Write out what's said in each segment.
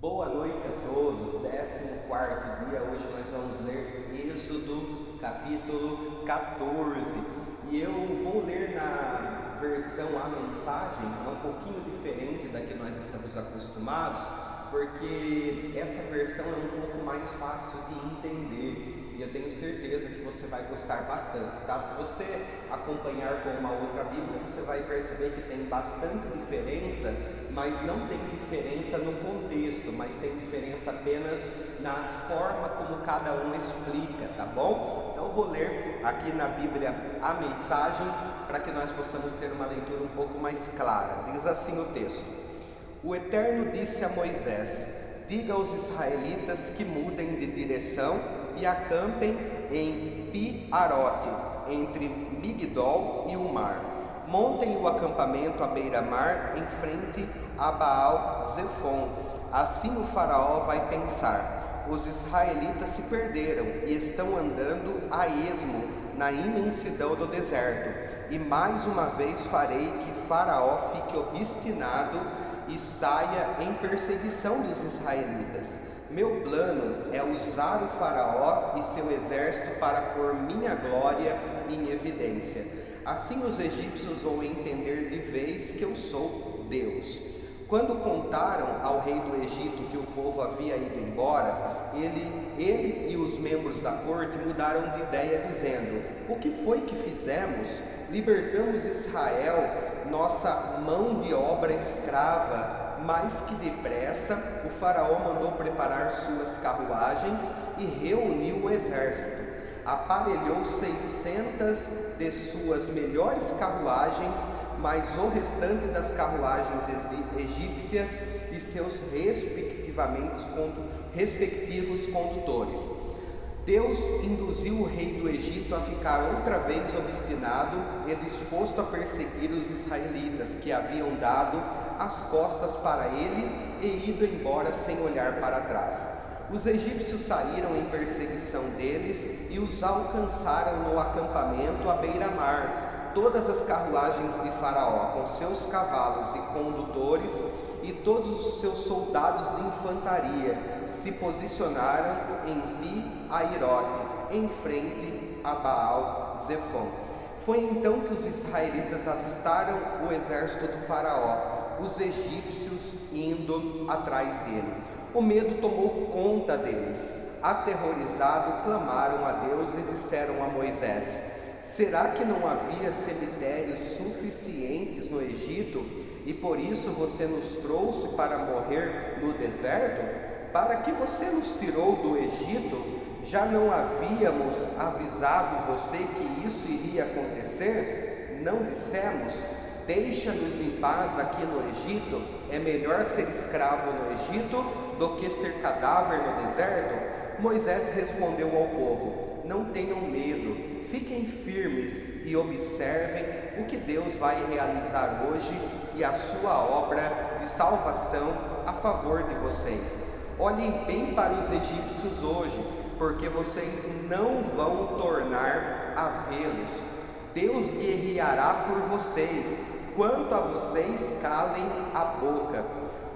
Boa noite a todos, 14º dia, hoje nós vamos ler Êxodo capítulo 14 e eu vou ler na versão A Mensagem, é um pouquinho diferente da que nós estamos acostumados, porque essa versão é um pouco mais fácil de entender e eu tenho certeza que você vai gostar bastante, tá? Se você acompanhar com uma outra Bíblia, você vai perceber que tem bastante diferença, mas não tem diferença no contexto, mas tem diferença apenas na forma como cada um explica, tá bom? Então eu vou ler aqui na Bíblia a mensagem para que nós possamos ter uma leitura um pouco mais clara. Diz assim o texto: O Eterno disse a Moisés: diga aos israelitas que mudem de direção e acampem em Pi-Harote, entre Migdol e o mar. Montem o acampamento à beira-mar, em frente a Baal-Zefon. Assim o faraó vai pensar: os israelitas se perderam e estão andando a esmo na imensidão do deserto. E mais uma vez farei que faraó fique obstinado e saia em perseguição dos israelitas. Meu plano é usar o faraó e seu exército para pôr minha glória em evidência. Assim os egípcios vão entender de vez que eu sou Deus. Quando contaram ao rei do Egito que o povo havia ido embora, ele e os membros da corte mudaram de ideia, dizendo: o que foi que fizemos? Libertamos Israel, nossa mão de obra escrava. Mais que depressa, o faraó mandou preparar suas carruagens e reuniu o exército. Aparelhou 600 de suas melhores carruagens, mais o restante das carruagens egípcias e seus respectivos condutores. Deus induziu o rei do Egito a ficar outra vez obstinado e disposto a perseguir os israelitas, que haviam dado as costas para ele e ido embora sem olhar para trás. Os egípcios saíram em perseguição deles e os alcançaram no acampamento à beira-mar. Todas as carruagens de Faraó, com seus cavalos e condutores, e todos os seus soldados de infantaria se posicionaram em Pi-Hahirote, em frente a Baal-Zefon. Foi então que os israelitas avistaram o exército do faraó, os egípcios indo atrás dele. O medo tomou conta deles. Aterrorizado, clamaram a Deus e disseram a Moisés: será que não havia cemitérios suficientes no Egito e por isso você nos trouxe para morrer no deserto? Para que você nos tirou do Egito? Já não havíamos avisado você que isso iria acontecer? Não dissemos: deixa-nos em paz aqui no Egito? É melhor ser escravo no Egito do que ser cadáver no deserto? Moisés respondeu ao povo: não tenham medo, fiquem firmes e observem o que Deus vai realizar hoje e a sua obra de salvação a favor de vocês. Olhem bem para os egípcios hoje, porque vocês não vão tornar a vê-los. Deus guerreará por vocês. Quanto a vocês, calem a boca.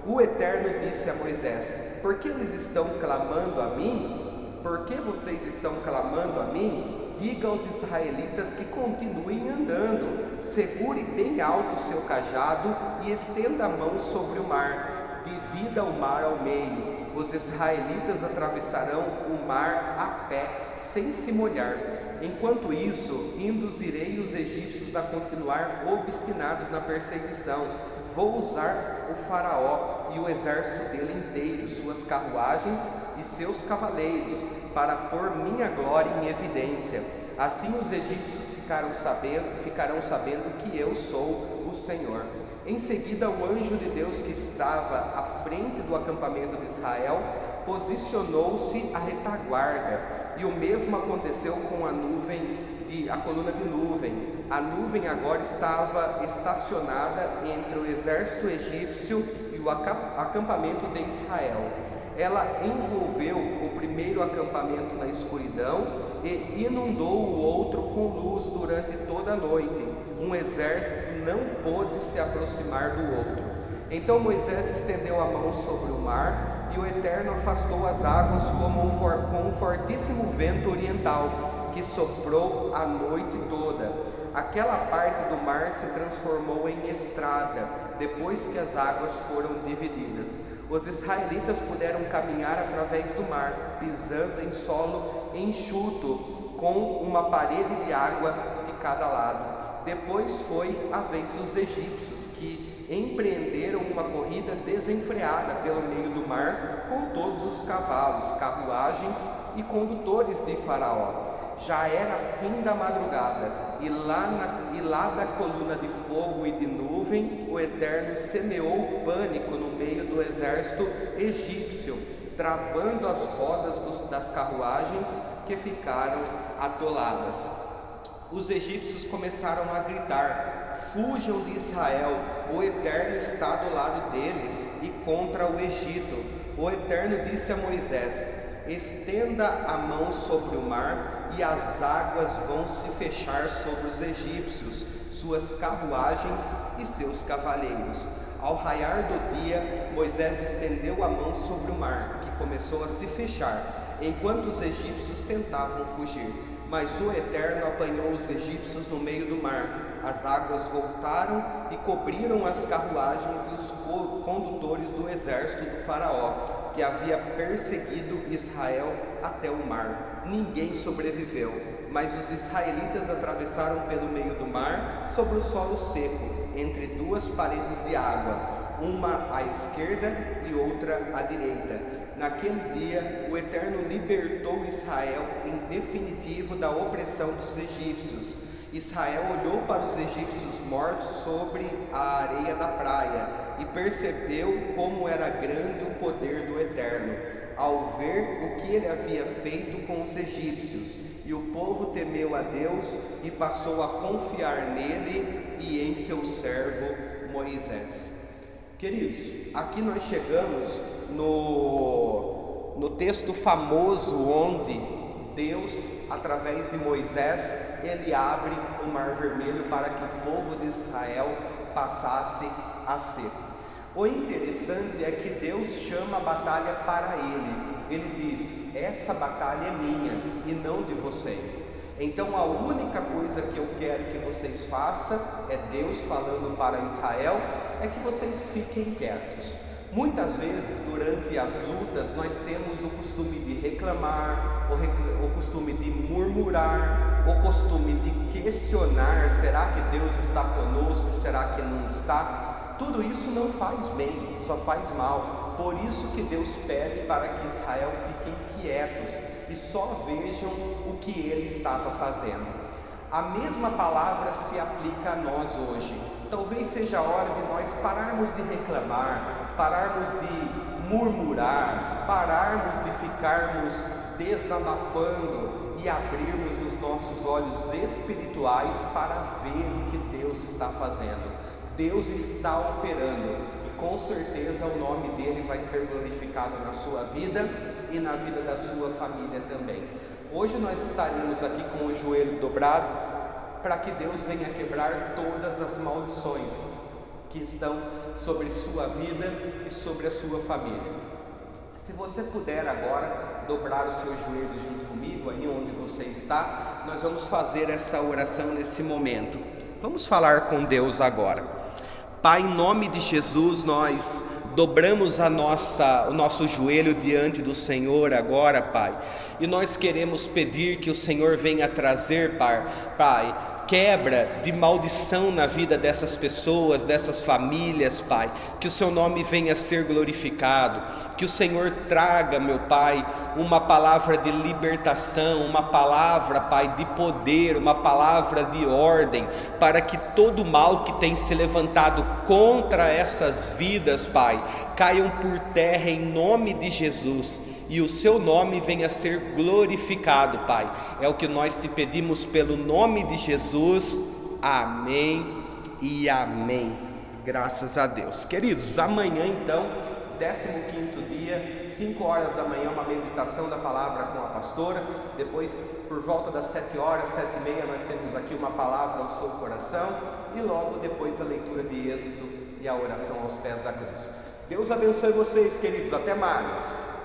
O Eterno disse a Moisés: por que eles estão clamando a mim? Por que vocês estão clamando a mim? Diga aos israelitas que continuem andando. Segure bem alto o seu cajado e estenda a mão sobre o mar. Divida o mar ao meio. Os israelitas atravessarão o mar a pé, sem se molhar. Enquanto isso, induzirei os egípcios a continuar obstinados na perseguição. Vou usar o faraó e o exército dele inteiro, suas carruagens e seus cavaleiros, para pôr minha glória em evidência. Assim os egípcios ficarão sabendo que eu sou o Senhor. Em seguida, o anjo de Deus que estava à frente do acampamento de Israel posicionou-se à retaguarda, e o mesmo aconteceu com a coluna de nuvem. A nuvem agora estava estacionada entre o exército egípcio e o acampamento de Israel. Ela envolveu o primeiro acampamento na escuridão e inundou o outro com luz durante toda a noite. Um exército não pôde se aproximar do outro. Então Moisés estendeu a mão sobre o mar, e o Eterno afastou as águas com um fortíssimo vento oriental, que soprou a noite toda. Aquela parte do mar se transformou em estrada, depois que as águas foram divididas. Os israelitas puderam caminhar através do mar, pisando em solo enxuto, com uma parede de água de cada lado. Depois foi a vez dos egípcios, que empreenderam uma corrida desenfreada pelo meio do mar, com todos os cavalos, carruagens e condutores de Faraó. Já era fim da madrugada, e lá da coluna de fogo e de nuvem, o Eterno semeou pânico no meio do exército egípcio, travando as rodas das carruagens, que ficaram atoladas. Os egípcios começaram a gritar: fujam de Israel, o Eterno está do lado deles e contra o Egito. O Eterno disse a Moisés: estenda a mão sobre o mar, e as águas vão se fechar sobre os egípcios, suas carruagens e seus cavaleiros. Ao raiar do dia, Moisés estendeu a mão sobre o mar, que começou a se fechar, enquanto os egípcios tentavam fugir. Mas o Eterno apanhou os egípcios no meio do mar. As águas voltaram e cobriram as carruagens e os condutores do exército do Faraó, que havia perseguido Israel até o mar. Ninguém sobreviveu, mas os israelitas atravessaram pelo meio do mar sobre o solo seco, entre duas paredes de água, uma à esquerda e outra à direita. Naquele dia, o Eterno libertou Israel em definitivo da opressão dos egípcios. Israel olhou para os egípcios mortos sobre a areia da praia e percebeu como era grande o poder do Eterno, ao ver o que ele havia feito com os egípcios. E o povo temeu a Deus e passou a confiar nele e em seu servo Moisés. Queridos, aqui nós chegamos no texto famoso onde Deus, através de Moisés, ele abre o Mar Vermelho para que o povo de Israel passasse a seco. O interessante é que Deus chama a batalha para ele. Ele diz: essa batalha é minha e não de vocês. Então a única coisa que eu quero que vocês façam, é Deus falando para Israel, é que vocês fiquem quietos. Muitas vezes durante as lutas nós temos o costume de reclamar, o costume de murmurar, o costume de questionar: será que Deus está conosco, será que não está? Tudo isso não faz bem, só faz mal. Por isso que Deus pede para que Israel fiquem quietos e só vejam o que ele estava fazendo. A mesma palavra se aplica a nós hoje. Talvez seja a hora de nós pararmos de reclamar, pararmos de murmurar, pararmos de ficarmos desabafando e abrirmos os nossos olhos espirituais para ver o que Deus está fazendo. Deus está operando e com certeza o nome dele vai ser glorificado na sua vida e na vida da sua família também. Hoje nós estaremos aqui com o joelho dobrado para que Deus venha quebrar todas as maldições que estão sobre sua vida e sobre a sua família. Se você puder agora dobrar o seu joelho junto comigo, aí onde você está, nós vamos fazer essa oração nesse momento. Vamos falar com Deus agora. Pai, em nome de Jesus, nós dobramos o nosso joelho diante do Senhor agora, Pai, e nós queremos pedir que o Senhor venha trazer, Pai, quebra de maldição na vida dessas pessoas, dessas famílias, Pai, que o seu nome venha a ser glorificado, que o Senhor traga, meu Pai, uma palavra de libertação, uma palavra, Pai, de poder, uma palavra de ordem, para que todo mal que tem se levantado contra essas vidas, Pai, caiam por terra em nome de Jesus, e o seu nome venha a ser glorificado, Pai. É o que nós te pedimos pelo nome de Jesus. Amém e amém. Graças a Deus. Queridos, amanhã então, 15º dia, 5 horas da manhã, uma meditação da palavra com a pastora. Depois, por volta das 7 horas, 7h30, nós temos aqui uma palavra ao seu coração. E logo depois a leitura de Êxodo e a oração aos pés da cruz. Deus abençoe vocês, queridos. Até mais.